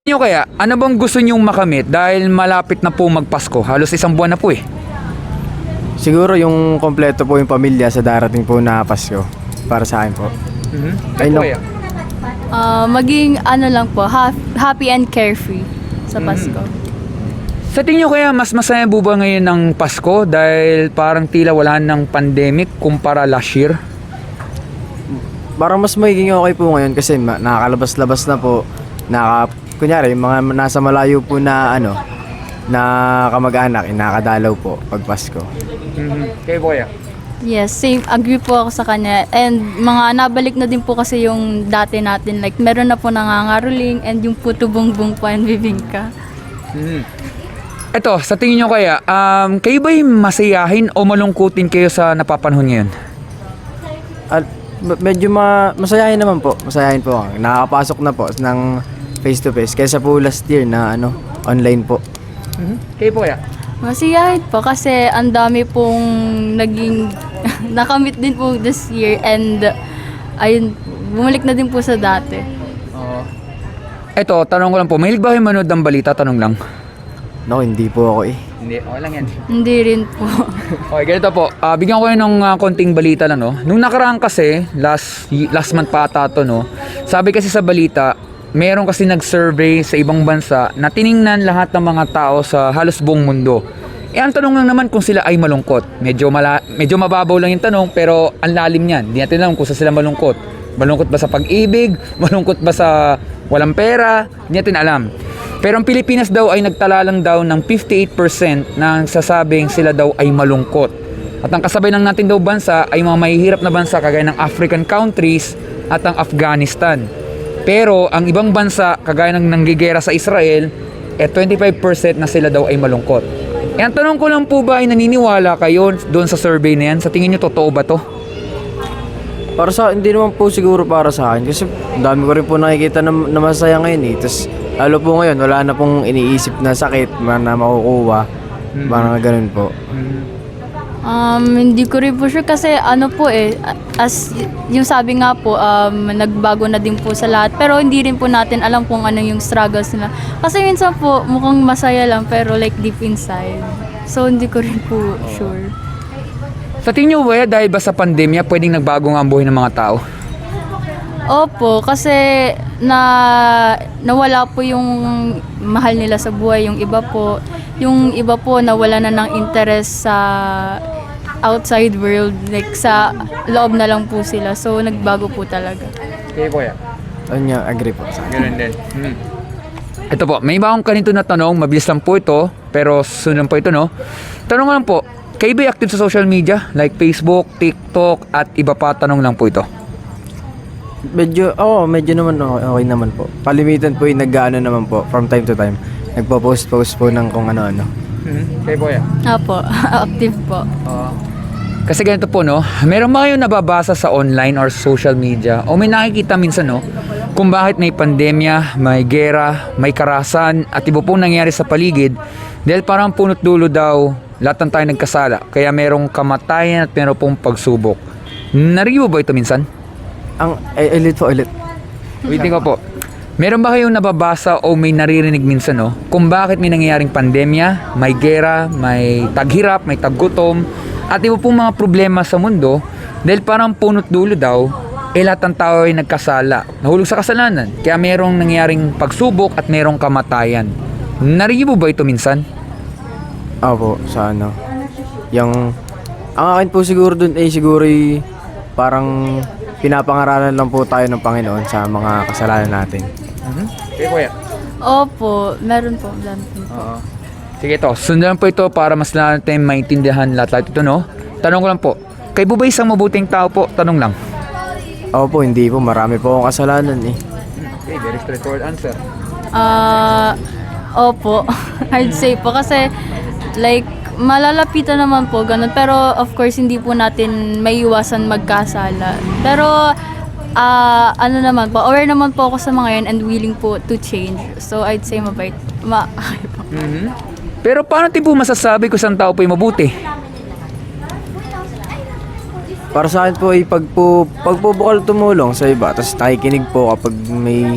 Nyo kaya, ano bang gusto nyong makamit dahil malapit na po magpasko? Halos isang buwan na po eh. Siguro yung kompleto po yung pamilya sa darating po na Pasko para sa akin po. Ay, no. Maging ano lang po, happy and carefree sa Pasko. Sa tingin nyo kaya mas masaya po ba ngayon ng Pasko dahil parang tila wala ng pandemic kumpara last year? Parang mas magiging okay po ngayon kasi nakakalabas-labas na po. Kunyari, yung mga nasa malayo po na na kamag-anak, nakadalaw po pag Pasko. Kayo po kaya? Yes, same. Agree po ako sa kanya. And mga nabalik na din po kasi yung dati natin. Like, meron na po nangangaroling and yung puto bongbong po and bibingka. Eto, sa tingin nyo kaya, kayo ba'y masayahin o malungkutin kayo sa napapanahon ngayon? At medyo masayahin naman po. Masayahin po ako. Nakakapasok na po ng face-to-face kaysa po last year na online po. Kayo po kaya? Masiyahin po kasi ang dami pong naging nakamit din po this year and ayun, bumalik na din po sa dati. Eto, tanong ko lang po, mahilig ba kayo manood ng balita? Tanong lang. No, hindi po ako eh. Hindi, okay lang yan. Hindi rin po. Okay, ganito po. Bigyan ko kayo ng konting balita lang, no? Nung nakaraan kasi, last month pa ata to, no? Sabi kasi sa balita, meron kasi nag-survey sa ibang bansa na tiningnan lahat ng mga tao sa halos buong mundo. Ang tanong lang naman kung sila ay malungkot. Medyo mababaw lang yung tanong pero ang lalim niyan. Hindi natin alam kung saan sila malungkot. Malungkot ba sa pag-ibig? Malungkot ba sa walang pera? Hindi natin alam. Pero ang Pilipinas daw ay nagtala lang daw ng 58% na sasabing sila daw ay malungkot. At ang kasabay ng natin daw bansa ay mga mahihirap na bansa kagaya ng African countries at ang Afghanistan. Pero ang ibang bansa, kagaya ng nanggigera sa Israel, 25% na sila daw ay malungkot. Ang tanong ko lang po ba ay naniniwala kayo doon sa survey na yan? Sa tingin nyo, totoo ba to? Para sa hindi naman po siguro para sa akin kasi ang dami ko rin po nakikita na masaya ngayon eh. Tapos lalo po ngayon, wala na pong iniisip na sakit na makukuha. Parang ganun po. Hindi ko rin po sure kasi ano po as yung sabi nga po, nagbago na din po sa lahat. Pero hindi rin po natin alam kung ano yung struggles nila. Kasi minsan po mukhang masaya lang pero like deep inside. So hindi ko rin po sure. Sa tingin nyo ba dahil ba sa pandemya pwedeng nagbago nga ang buhay ng mga tao? Opo, kasi nawala po yung mahal nila sa buhay. Yung iba po nawala na ng interest sa outside world, like sa loob na lang po sila. So nagbago po talaga. Kayo po yan? Agree po sa akin. Ganun din. Ito po, may iba akong kanito na tanong, mabilis lang po ito, pero sunod lang po ito, no? Tanong lang po, kayo ba active sa social media? Like Facebook, TikTok, at iba pa, tanong lang po ito. Medyo naman okay naman po. Palimitan po yung nag-ano naman po from time to time. Nagpo-post po ng kung ano-ano. Kayo po yan? Opo, active po. Kasi ganito po, no? Meron ba kayong nababasa sa online or social media o may nakikita minsan, no? Kung bakit may pandemya, may gera, may karahasan at iba pong nangyayari sa paligid dahil parang punot dulo daw lahat ng tayo nagkasala. Kaya merong kamatayan at meron pong pagsubok. Narinig mo ba ito minsan? Ulit. Ulitin ko po. Meron ba kayong nababasa o may naririnig minsan, no? Kung bakit may nangyayaring pandemya, may gera, may taghirap, may taggutom, at iba pong mga problema sa mundo dahil parang punot dulo daw, lahat ng tao ay nagkasala, nahulog sa kasalanan. Kaya merong nangyayaring pagsubok at merong kamatayan. Narinig mo ba ito minsan? Opo, sa ang akin po siguro dun siguro parang pinapangaralan lang po tayo ng Panginoon sa mga kasalanan natin. Okay po yan. Opo, meron po. Sige to, sundan po ito para mas natin maintindihan lahat ito, no? Tanong ko lang po, kayo ba isang mabuting tao po? Tanong lang. Opo, hindi po. Marami po akong kasalanan eh. Okay, very straightforward answer. Opo, I'd say po kasi like malalapitan naman po ganun pero of course hindi po natin maiiwasan magkasala. Pero ano naman po, aware naman po ako sa mga yan and willing po to change. So I'd say mabait. Pero paano din po masasabi kung isang tao po ay mabuti? Para sa akin po pag po bukal tumulong sa iba, tapos nakikinig po kapag may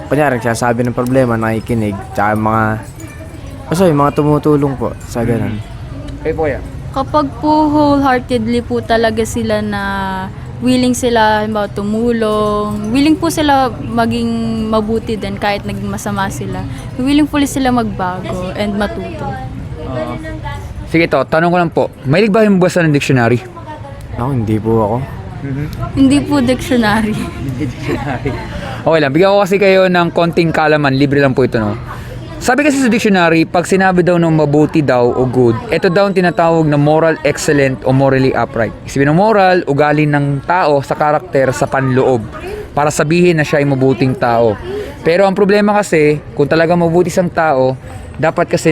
kunyari, sasabi ng problema, nakikinig, tsaka yung mga tumutulong po sa ganun. Kayo po kaya? Kapag po wholeheartedly po talaga sila na willing sila halimbawa tumulong, willing po sila maging mabuti din kahit naging masama sila. Willing po sila magbago and matuto. Sige to, tanong ko lang po. Mahilig ba yung basa ng dictionary? Ako, hindi po ako. Hindi po dictionary. Okay lang, bigyan ko kasi kayo ng konting kalaman, libre lang po ito, no? Sabi kasi sa dictionary, pag sinabi daw ng mabuti daw o good, ito daw ang tinatawag na moral excellent o morally upright. Isipin ng moral, ugali ng tao sa karakter sa panloob para sabihin na siya ay mabuting tao. Pero ang problema kasi, kung talaga mabuti isang tao, dapat kasi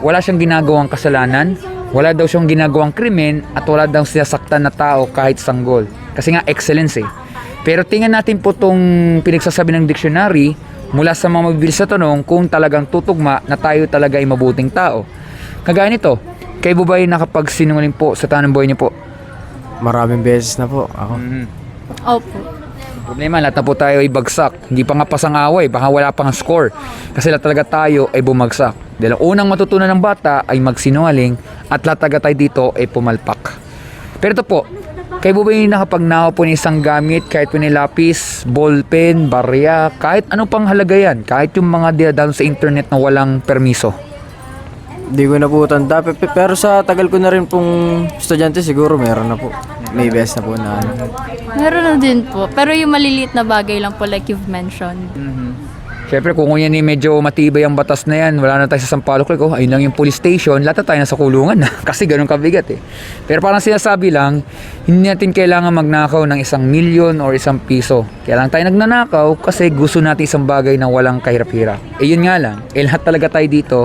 wala siyang ginagawang kasalanan, wala daw siyang ginagawang krimen, at wala daw sinasaktan na tao kahit sanggol. Kasi nga excellence eh. Pero tingnan natin po itong pinagsasabi ng dictionary mula sa mga mabibilis na tanong kung talagang tutugma na tayo talaga ay mabuting tao. Kagaya nito, kayo ba ay nakapagsinungaling po sa tanong buhay niyo po? Maraming beses na po ako. Opo. Problema, lahat na po tayo ay bagsak. Hindi pa nga pasang away, baka wala pang score. Kasi lahat talaga tayo ay bumagsak. Dahil ang unang matutunan ng bata ay magsinungaling at lahat talaga tayo dito ay pumalpak. Pero ito po, kayo ba yung nakapagnakaw po ng isang gamit, kahit po lapis, ballpen, barya, kahit ano pang halaga yan, kahit yung mga dinadaan sa internet na walang permiso? Hindi ko na po tanda, pero sa tagal ko na rin pong estudyante, siguro meron na po. May best na po na ano. Meron na din po. Pero yung maliliit na bagay lang po like you've mentioned. Siyempre, kung yan medyo matibay ang batas na yan, wala na tayo sa Sampaloc Lake, ayun lang yung police station, lahat na tayo nasa kulungan na. Kasi ganun kabigat eh. Pero parang sinasabi lang, hindi natin kailangan magnakaw ng 1 milyon or 1 piso. Kaya lang tayo nagnanakaw kasi gusto natin isang bagay na walang kahirap-hirap. Eh yun nga lang, lahat talaga tayo dito,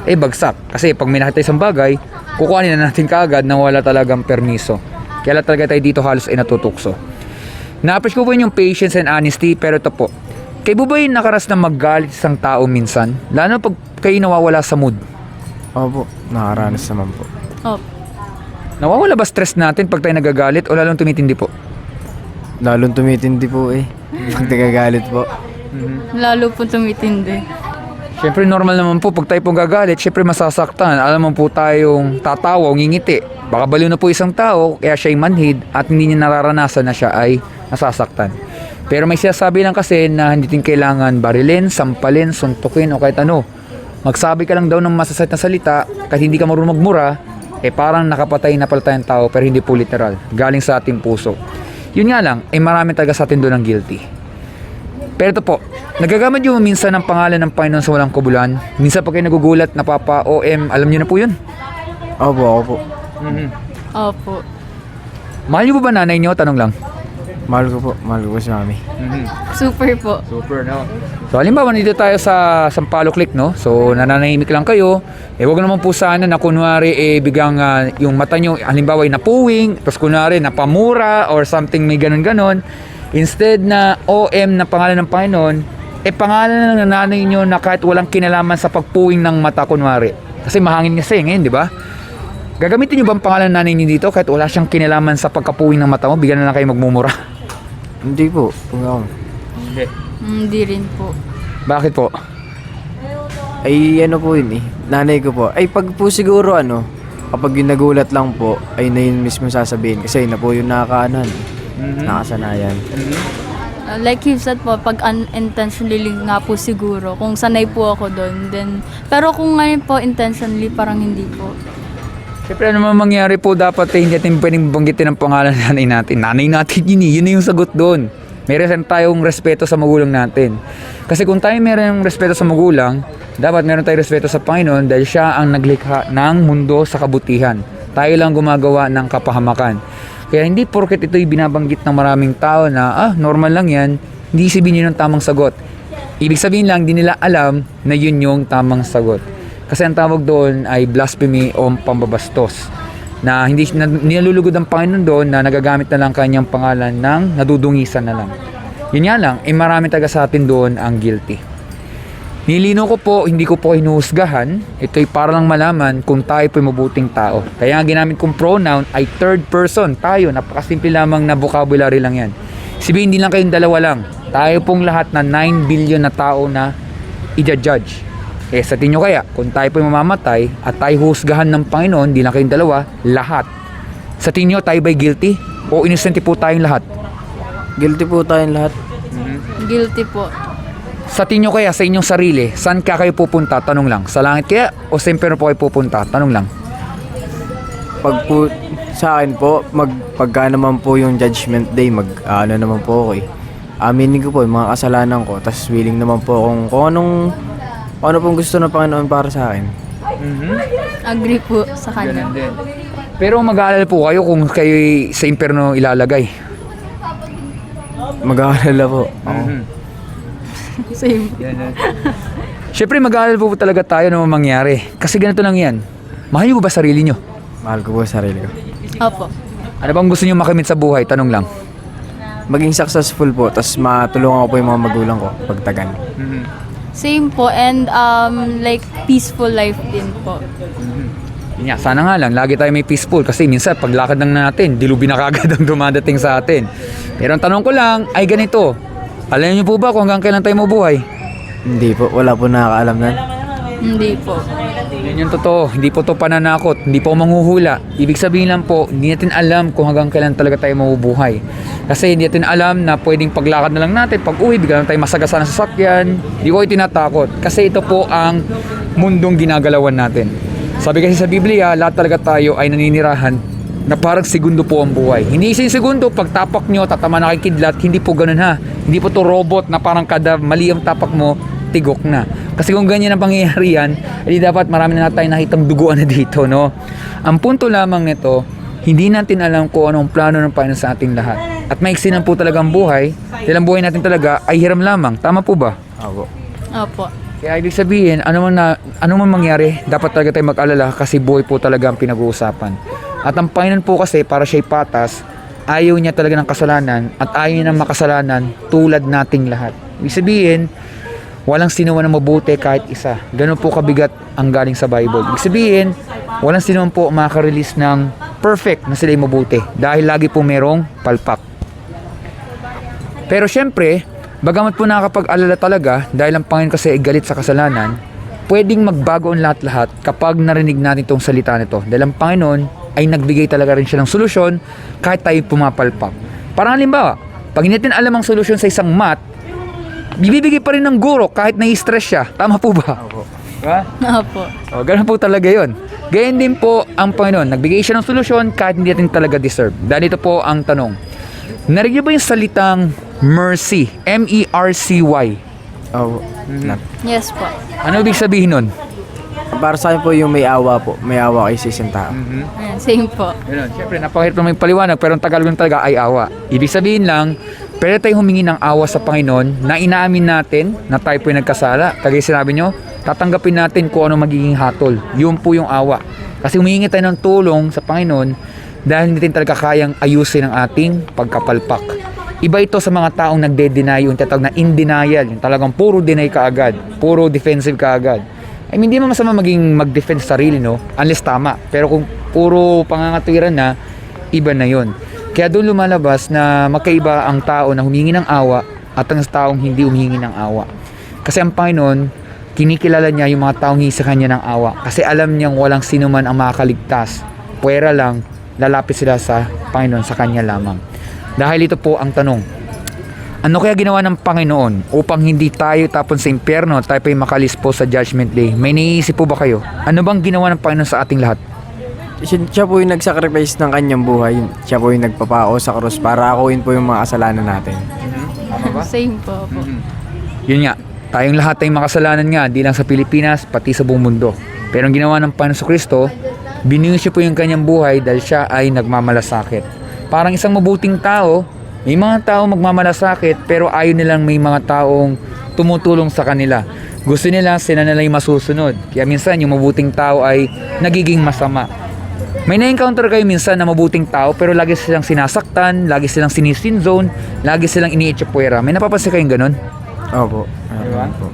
bagsak. Kasi pag may nakita isang bagay, kukuhanin na natin kaagad na wala talagang permiso. Kaya lahat talaga tayo dito halos ay natutukso. Na-appreciate ko po yung patience and honesty, pero ito po, kayo ba yung nakaras na maggalit isang tao minsan? Lalo pag kayo nawawala sa mood. Opo, nakaranas naman po. Opo. Nawawala ba stress natin pag tayo nagagalit o lalong tumitindi po? Lalong tumitindi po eh. Pag nagagalit po. Lalo po tumitindi. Siyempre normal naman po pag tayo pong gagalit, siyempre masasaktan. Alam mo po tayong tatawa, ngingiti. Baka baliw na po isang tao, kaya siya ay manhid at hindi niya nararanasan na siya ay nasasaktan. Pero may sinasabi lang kasi na hindi din kailangan barilin, sampalin, suntukin o kahit ano. Magsabi ka lang daw ng masasakit na salita kahit hindi ka marunong magmura, parang nakapatay na pala tayong tao pero hindi po literal. Galing sa ating puso. Yun nga lang, marami talaga sa atin doon ang guilty. Pero ito po, nagagamit yung minsan ng pangalan ng Panginoon sa walang kabulan. Minsan pag kayo nagugulat, napapa-OM, alam niyo na po yun? Opo, ako po. Opo. Mahal niyo ba nanay niyo? Tanong lang. Mahal ko po si mami. Super po. Super, no? So, halimbawa, nandito tayo sa Sampaloc Lake, no? So, nananahimik lang kayo. Wag naman po sana na kunwari, biglang yung mata nyo, halimbawa, ay napuwing, tapos kunwari, napamura, or something may ganun-ganon. Instead na OM na pangalan ng Panginoon, pangalan ng nanay nyo na kahit walang kinalaman sa pagpuwing ng mata, kunwari. Kasi mahangin kasi ngayon, di ba? Gagamitin nyo ba ang pangalan ng nanay nyo dito kahit wala siyang kinalaman sa pagkapuwing ng mata mo, bigyan na lang kayo magmumura? Hindi po. Ako. Hindi rin po. Bakit po? Ay ano po yun eh. Nanay ko po. Ay pag po siguro kapag yung nagulat lang po, ay na yun mismo sasabihin. Kasi yun na po yung nakakaanan. Nakasanayan. Like you said po, pag unintentionally nga po siguro, kung sanay po ako doon, then, pero kung ngayon po intentionally, parang hindi po. Siyempre ano man mangyari po, dapat hindi natin pwedeng banggitin ang pangalan ng nanay natin. Nanay natin yun eh, yun na yung sagot doon. Meron tayong respeto sa magulang natin. Kasi kung tayo meron respeto sa magulang, dapat meron tayong respeto sa Panginoon dahil siya ang naglikha ng mundo sa kabutihan. Tayo lang gumagawa ng kapahamakan. Kaya hindi porket ito'y binabanggit ng maraming tao na normal lang yan, hindi sabihin yun ang tamang sagot. Ibig sabihin lang, di nila alam na yun yung tamang sagot. Kasi ang tawag doon ay blasphemy o pambabastos. Na hindi nilulugod ang Panginoon doon na nagagamit na lang kanyang pangalan ng nadudungisan na lang. Yun nga lang, marami taga sa atin doon ang guilty. Nilino ko po, hindi ko po hinuhusgahan. Ito'y para lang malaman kung tayo po'y mabuting tao. Kaya ang ginamit kong pronoun ay third person. Tayo, napakasimple lamang na vocabulary lang yan. Sabihin, hindi lang kayong dalawa lang. tayo pong lahat na 9 billion na tao na i-judge. Sa tingin nyo kaya, kung tayo po mamamatay at tayo husgahan ng Panginoon, di lang kayong dalawa, lahat. Sa tingin nyo, tayo ba'y guilty? O innocent po tayong lahat? Guilty po tayong lahat. Guilty po. Sa tingin nyo kaya, sa inyong sarili, saan ka kayo pupunta? Tanong lang. Sa langit kaya o sa impyerno po kayo pupunta? Tanong lang. Pag po, sa akin po, pagka naman po yung judgment day, ano naman po ako eh. Aminin ko po yung mga kasalanan ko, tas willing naman po kung ano pong gusto ng Panginoon para sa akin. Agree po sa kanya. Ganun din. Pero mag-aalala po kayo kung kayo sa impyerno ilalagay. Mag-aalala po. Ako. Same. Siyempre mag-aalala po talaga tayo na mangyari. Kasi ganito lang yan. Mahal niyo ba sarili niyo? Mahal ko po sarili ko. Opo. Ano bang gusto niyo makamit sa buhay? Tanong lang. Maging successful po, tas matulungan ko po yung mga magulang ko pagtagal. Same po, and like peaceful life din po. Yun nga, sana nga lang, lagi tayo may peaceful kasi minsan paglakad lang natin, dilubi na kagad ang dumadating sa atin. Pero ang tanong ko lang ay ganito, alam niyo po ba kung hanggang kailan tayo mabuhay? Hindi po, wala po nakakaalam na. Hindi po. Yun yung totoo, hindi po to pananakot, hindi po manghuhula. Ibig sabihin lang po, hindi natin alam kung hanggang kailan talaga tayo mabubuhay. Kasi hindi natin alam na pwedeng paglakad na lang natin, pag uwi, bigla na tayo masagasa ng sasakyan. Hindi ko tinatakot kasi ito po ang mundong ginagalawan natin. Sabi kasi sa Biblia, lahat talaga tayo ay naninirahan na parang segundo po ang buhay. Hindi isang segundo, pag tapak nyo, tatama na kay kidlat, hindi po ganun ha. Hindi po to robot na parang kada mali ang tapak mo, tigok na. Kasi kung ganyan ang pangyayari yan, edi dapat marami na tayong nakitang duguan na dito, no? Ang punto lamang nito, hindi natin alam kung anong plano ng Panginoon sa ating lahat. At maiksi na po talaga ang buhay, dahil ang buhay natin talaga ay hiram lamang. Tama po ba? Ako. Opo. Kaya ibig sabihin, ano man mangyari, dapat talaga tayo mag-alala kasi buhay po talaga ang pinag-uusapan. At ang Panginoon po kasi, para siya'y patas, ayaw niya talaga ng kasalanan at ayaw niya ng makasalanan tulad nating lahat. Ibig sabihin, walang sinuman na mabuti kahit isa. Ganun po kabigat ang galing sa Bible. Ibig sabihin, walang sinuman po makaka-release ng perfect na sila'y mabuti dahil lagi po merong palpak. Pero syempre, bagamat po nakakapag-alala talaga dahil ang Panginoon kasi ay galit sa kasalanan, pwedeng magbago ang lahat-lahat kapag narinig natin itong salita nito. Dahil ang Panginoon ay nagbigay talaga rin siya ng solusyon kahit tayo pumapalpak. Parang halimbawa, pag hindi natin alam ang solusyon sa isang math, bibigay pa rin ng guro kahit nai-stress siya. Tama po ba? Ako. Diba? Opo. O, ganun po talaga yun. Ganyan din po ang Panginoon. Nagbigay siya ng solusyon kahit hindi natin talaga deserve. Dahil ito po ang tanong. Narinig niyo ba yung salitang mercy? M-E-R-C-Y. Ako. Yes po. Ano ibig sabihin nun? Para sa akin po yung may awa po. May awa kay sa isang tao. Ayan, same po. Ganun. Siyempre, napakahirap naman yung paliwanag pero ang Tagalog talaga ay awa. Ibig sabihin lang, pwede tayong humingi ng awa sa Panginoon na inaamin natin na tayo po yung nagkasala. Kagaya sinabi nyo, tatanggapin natin kung ano magiging hatol. Yun po yung awa. Kasi humingi tayo ng tulong sa Panginoon dahil hindi natin talaga kayang ayusin ang ating pagkapalpak. Iba ito sa mga taong nagde-deny, yung tatawag na in denial, yung talagang puro deny ka agad, puro defensive ka agad. I mean, hindi mo masama maging mag-defense sarili, no? Unless tama. Pero kung puro pangangatwiran na, iba na yon. Kaya doon lumalabas na magkaiba ang tao na humingi ng awa at ang taong hindi humingi ng awa. Kasi ang Panginoon, kinikilala niya yung mga taong hingi sa kanya ng awa. Kasi alam niyang walang sino man ang makakaligtas. Puwera lang, lalapit sila sa Panginoon, sa kanya lamang. Dahil ito po ang tanong. Ano kaya ginawa ng Panginoon upang hindi tayo tapon sa impyerno, tayo pa yung makalis po sa Judgment Day? May naiisip po ba kayo? Ano bang ginawa ng Panginoon sa ating lahat? Siya po yung nag-sacrifice ng kanyang buhay. Siya po yung nagpapao sa krus para akuin po yung mga kasalanan natin. Same po. Yun nga, tayong lahat tayong makasalanan nga, di lang sa Pilipinas, pati sa buong mundo. Pero ang ginawa ng Panginoon sa Kristo, binigay siya po yung kanyang buhay dahil siya ay nagmamalasakit. Parang isang mabuting tao, may mga tao magmamalasakit pero ayaw nilang may mga taong tumutulong sa kanila. Gusto nila sila yung masusunod. Kaya minsan yung mabuting tao ay nagiging masama. May na-encounter kayo minsan na mabuting tao pero lagi silang sinasaktan, lagi silang sinisinzone, lagi silang iniitsapuera. May napapansin kayong ganun? Opo. Diba? Po.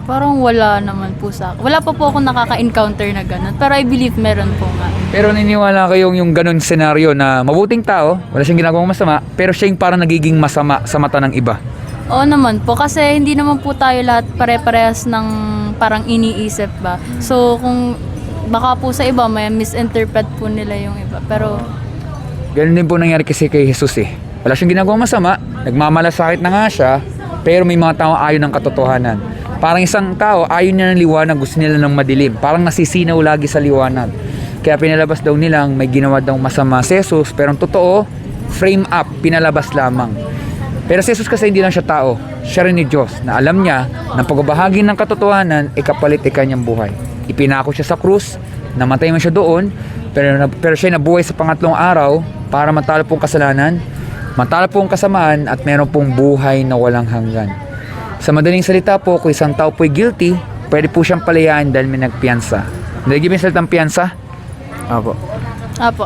Parang wala naman po sa akin. Wala pa po ako nakaka-encounter na ganun. Pero I believe meron po nga. Pero niniwala kayong yung ganun senaryo na mabuting tao, wala siyang ginagawang masama, pero siya yung parang nagiging masama sa mata ng iba. Oo naman po, kasi hindi naman po tayo lahat pare-parehas ng parang iniisip ba. So kung baka po sa iba may misinterpret po nila yung iba. Pero Ganun din po nangyari kasi kay Jesus eh. Wala siyang ginagawang masama, nagmamalasakit na nga siya, pero may mga tao ayaw ng katotohanan. Parang isang tao ayaw niya ng liwanag, gusto nila ng madilim. Parang nasisinaw lagi sa liwanag. Kaya pinalabas daw nilang may ginawa daw masama si Jesus, pero ang totoo, frame up, pinalabas lamang. Pero si Jesus kasi hindi lang siya tao, siya rin ni Diyos na alam niya na pagbabahagi ng katotohanan ay kapalit ay kanyang buhay. Ipinako siya sa krus, namatay man siya doon, pero siya nabuhay sa pangatlong araw para matalo pong kasalanan, matalo pong kasamaan at meron pong buhay na walang hanggan. Sa madaling salita po, kung isang tao po'y guilty, pwede po siyang palayaan dahil may nagpiyansa. Nalagyan mo yung salitang piyansa? Opo. apo.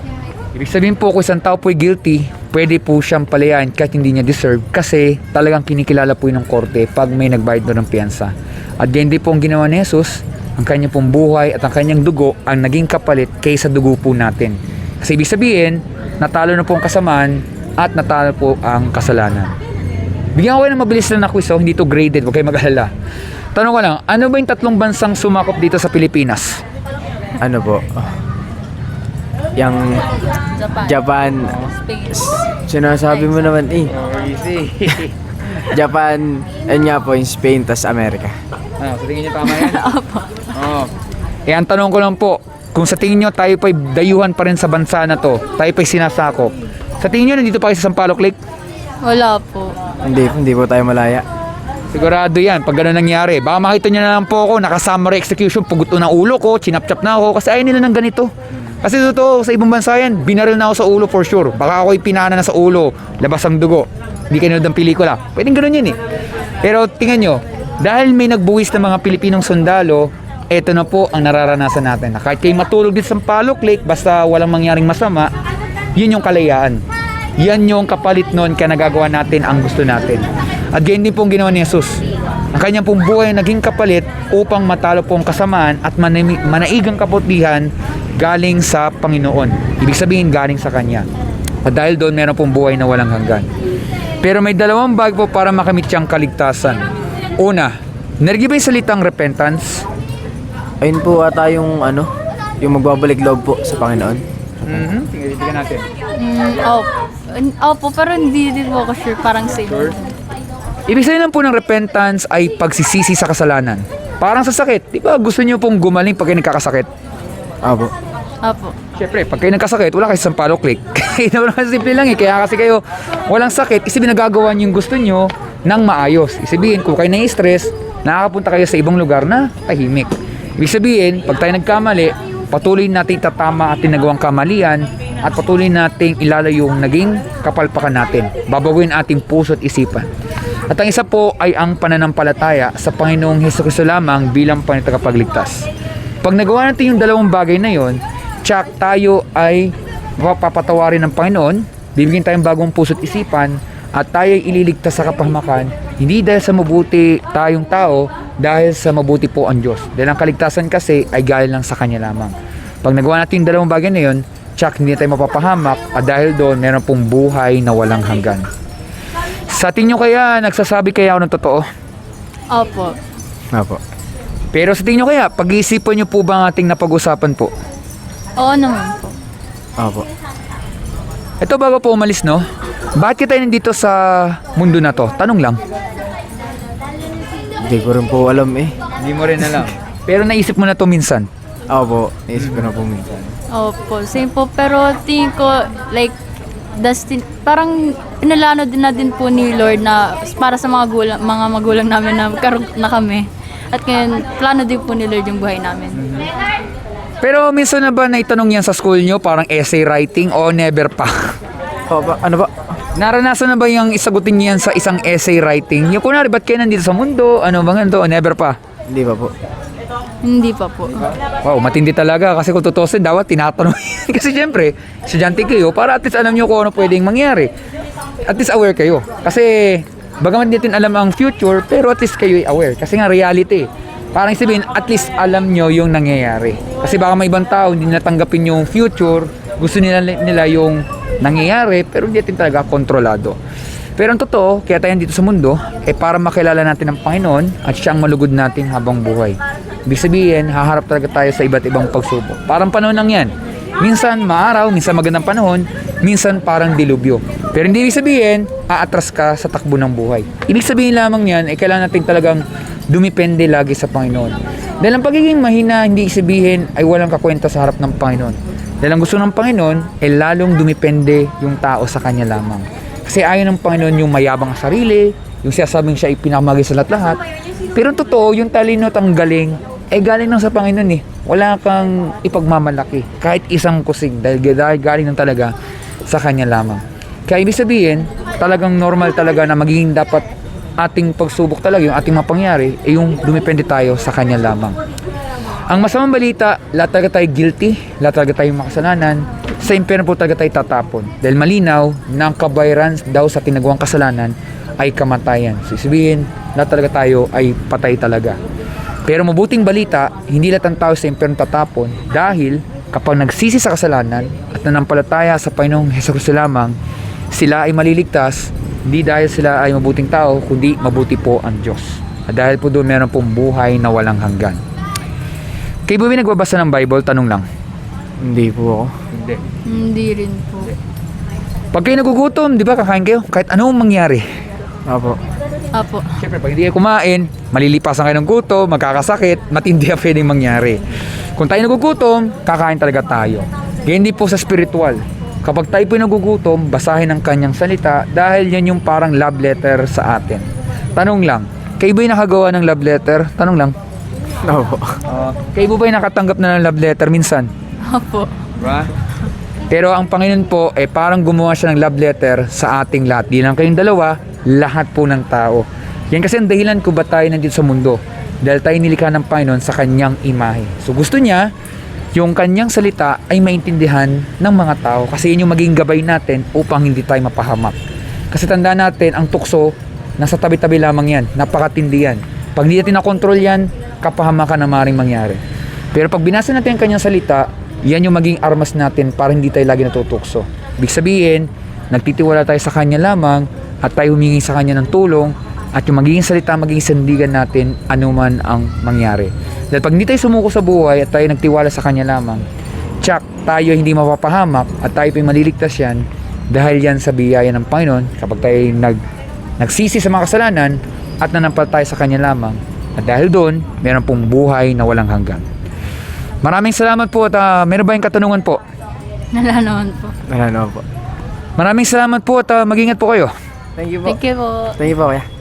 Ibig sabihin po kung isang tao po'y guilty, pwede po siyang palayaan kahit hindi niya deserve kasi talagang kinikilala po yun ng korte pag may nagbayad doon ng piyansa. At ganyan din po ang ginawa ni Jesus, ang kanyang pong buhay at ang kanyang dugo ang naging kapalit kaysa dugo po natin. Kasi ibig sabihin, natalo na po ang kasamaan at natalo po ang kasalanan. Bigyan ko kayo ng mabilis na quiz, hindi to graded, huwag kayo mag-alala. Tanong ko lang, ano ba yung 3 bansang sumakop dito sa Pilipinas? Ano po? Yang Japan. Spain. Sinasabi mo naman eh. Easy. Japan, ayun nga po, yung Spain, tas Amerika. Ano, sa tingin niyo tama yan? Apo. Oo. Eh, ang tanong ko lang po, kung sa tingin nyo tayo pa'y dayuhan pa rin sa bansa na to, tayo pa'y sinasakop, sa tingin nyo nandito pa kayo sa Sampaloc Lake? Wala po. Hindi po tayo malaya. Sigurado yan, pag gano'n nangyari. Baka makita nyo na lang po ako, naka-summary execution, pugot ng ulo ko, chinap-chap na ako, kasi ayaw nila ng ganito. Kasi totoo, sa ibang bansa yan, binaril na ako sa ulo for sure. Baka ako'y pinana na sa ulo, labas ang dugo. Hindi kayo nanood ng pelikula. Pwedeng gano'n yun eh. Pero tingnan nyo, dahil may nagbuwis ng mga Pilipinong sundalo, eto na po ang nararanasan natin. Na kahit kayo matulog dito sa Sampaloc Lake, basta walang mangyaring masama, yun yung kalayaan. Yan yung kapalit nun kaya nagagawa natin ang gusto natin. At ganyan din pong ginawa ni Jesus. Ang kanyang pong buhay naging kapalit upang matalo po ang kasamaan at manaigang kaputihan galing sa Panginoon. Ibig sabihin galing sa Kanya. At dahil doon meron pong buhay na walang hanggan. Pero may 2 bagay po para makamit siyang kaligtasan. Una, narinig ba yung salitang repentance? Ayun po ata yung yung magbabalik loob po sa Panginoon. Sige, bigyan natin. Opo, pero hindi din po ako sure. Parang same. Sure? Ibig sabihin lang po ng repentance ay pagsisisi sa kasalanan. Parang sa sakit. Di ba gusto niyo pong gumaling pag kayo nagkakasakit? Opo. Opo. Siyempre, pag kayo nagkasakit, wala kayo sa Sampaloc Lake. Ito naman simple lang eh. Kaya kasi kayo walang sakit, isipin nagagawa niyo yung gusto niyo ng maayos. Isipin, kung kayo na-stress, nakakapunta kayo sa ibang lugar na tahimik. Ibig sabihin, pag tayo nagkamali, patuloy natin tatama at tinagawang kamalian at patuloy nating ilalayo yung naging kapalpakan natin. Babaguhin ating puso at isipan. At ang isa po ay ang pananampalataya sa Panginoong Hesukristo lamang bilang Panginoon-tagapagligtas. Pag nagawa natin yung 2 bagay na yon, tsak tayo ay papatawarin ng Panginoon, bibigyan tayong bagong puso at isipan, at tayo ay ililigtas sa kapahamakan, hindi dahil sa mabuti tayong tao, dahil sa mabuti po ang Diyos. Dahil ang kaligtasan kasi ay galing lang sa Kanya lamang. Pag nagawa natin yung 2 bagay na yon, tsak hindi tayo mapapahamak, at dahil doon meron pong buhay na walang hanggan. Sa tingin nyo kaya, nagsasabi kaya ako ng totoo? Opo. Opo. Pero sa tingin nyo kaya, pag-iisipan nyo po ba ang ating napag-usapan po? Oo naman po. Opo. Ito bago po umalis, no? Bakit tayo nandito sa mundo na to? Tanong lang. Hindi ko rin po alam eh. Hindi mo rin alam. Pero naisip mo na to minsan. Opo. Naisip ko na po minsan. Opo, same po. Pero tingin ko, like, parang pinalano din na din po ni Lord na para sa mga magulang namin na karoon na kami. At ngayon, plano din po ni Lord yung buhay namin. Pero minsan na ba naitanong yan sa school nyo, parang essay writing o never pa? Ano ba? Naranasan na ba yung isagutin niyan sa isang essay writing? Yung kunwari, ba't kayo nandito sa mundo? Ano ba ganito? O never pa? Hindi pa po. Hindi pa po. Wow, matindi talaga kasi kung tutusin, dapat tinatanong kasi syempre, estudyante kayo para at least alam nyo kung ano pwedeng mangyari. At least aware kayo. Kasi, bagaman natin alam ang future, pero at least kayo ay aware. Kasi nga reality. Parang sabihin, at least alam nyo yung nangyayari. Kasi baka may ibang tao, hindi natanggapin yung future, gusto nila yung nangyayari, pero hindi natin talaga kontrolado. Pero ang totoo, kaya tayo dito sa mundo, para makilala natin ang Panginoon at siya ang malugod natin habang buhay. Ibig sabihin, haharap talaga tayo sa iba't ibang pagsubok. Parang panahon lang yan. Minsan maaraw, minsan magandang panahon, minsan parang dilubyo. Pero hindi ibig sabihin, aatras ka sa takbo ng buhay. Ibig sabihin lamang yan, kailangan natin talagang dumipende lagi sa Panginoon. Dahil ang pagiging mahina, hindi sabihin ay walang kakwenta sa harap ng Panginoon. Dahil ang gusto ng Panginoon, lalong dumipende yung tao sa Kanya lamang. Kasi ayaw ng Panginoon yung mayabang sa sarili, yung sinasabing siya ay pinakamagay sa lahat-lahat. Pero totoo, yung talino at ang galing, galing lang sa Panginoon eh. Wala kang ipagmamalaki, kahit isang kusig, dahil galing lang talaga sa Kanya lamang. Kaya ibig sabihin, talagang normal talaga na magiging dapat ating pagsubok talaga, yung ating mapangyari, yung dumipende tayo sa Kanya lamang. Ang masamang balita, lahat talaga tayo guilty, lahat talaga tayo makasalanan, sa impyerno po talaga tayo tatapon. Dahil malinaw na ang kabayaran daw sa tinagawang kasalanan ay kamatayan. So sabihin, lahat talaga tayo ay patay talaga. Pero mabuting balita, hindi lahat ng tao sa impyerno tatapon dahil kapag nagsisi sa kasalanan at nanampalataya sa Panginoong Hesus lamang, sila ay maliligtas, hindi dahil sila ay mabuting tao, kundi mabuti po ang Diyos. At dahil po doon meron pong buhay na walang hanggan. Kayo ba nagbabasa ng Bible? Tanong lang. Hindi po ako. Hindi. Hindi rin po. Pag kayo nagugutom, di ba kakain kayo? Kahit anong mangyari. Opo. Apo. Siyempre, pag hindi kayo kumain, malilipasan kayo ng gutom, magkakasakit, matindi ang pwedeng mangyari. Kung tayo nagugutom, kakain talaga tayo. Ganyan din po sa spiritual. Kapag tayo po nagugutom, basahin ang kanyang salita dahil yan yung parang love letter sa atin. Tanong lang, kayo ba'y nakagawa ng love letter? Tanong lang. Opo. Kayo ba'y nakatanggap na ng love letter minsan? Apo. Diba? Pero ang Panginoon po, parang gumawa siya ng love letter sa ating lahat. Di lang kayong dalawa, lahat po ng tao. Yan kasi ang dahilan kung ba't tayo nandito sa mundo. Dahil tayo nilikha ng Panginoon sa kanyang imahe. So gusto niya, yung kanyang salita ay maintindihan ng mga tao. Kasi yun yung maging gabay natin upang hindi tayo mapahamak. Kasi tandaan natin, ang tukso, nasa tabi-tabi lamang yan. Napakatindi yan. Pag hindi natin nakontrol yan, kapahamakan na maaaring mangyari. Pero pag binasa natin ang kanyang salita, yan yung maging armas natin para hindi tayo lagi natutukso. Ibig sabihin, nagtitiwala tayo sa Kanya lamang at tayo humingi sa Kanya ng tulong at yung magiging salita, magiging sandigan natin anuman ang mangyari. Dahil pag hindi tayo sumuko sa buhay at tayo nagtiwala sa Kanya lamang, tsak, tayo hindi mapapahamak at tayo pa'y maliligtas yan dahil yan sa biyaya ng Panginoon kapag tayo nagsisi sa mga kasalanan at nanampalataya sa Kanya lamang. At dahil doon, meron pong buhay na walang hanggan. Maraming salamat po at meron ba yung katanungan po? Wala naman po. Wala naman po. Maraming salamat po at mag-ingat po kayo. Thank you po. Thank you po. Thank you po, kuya.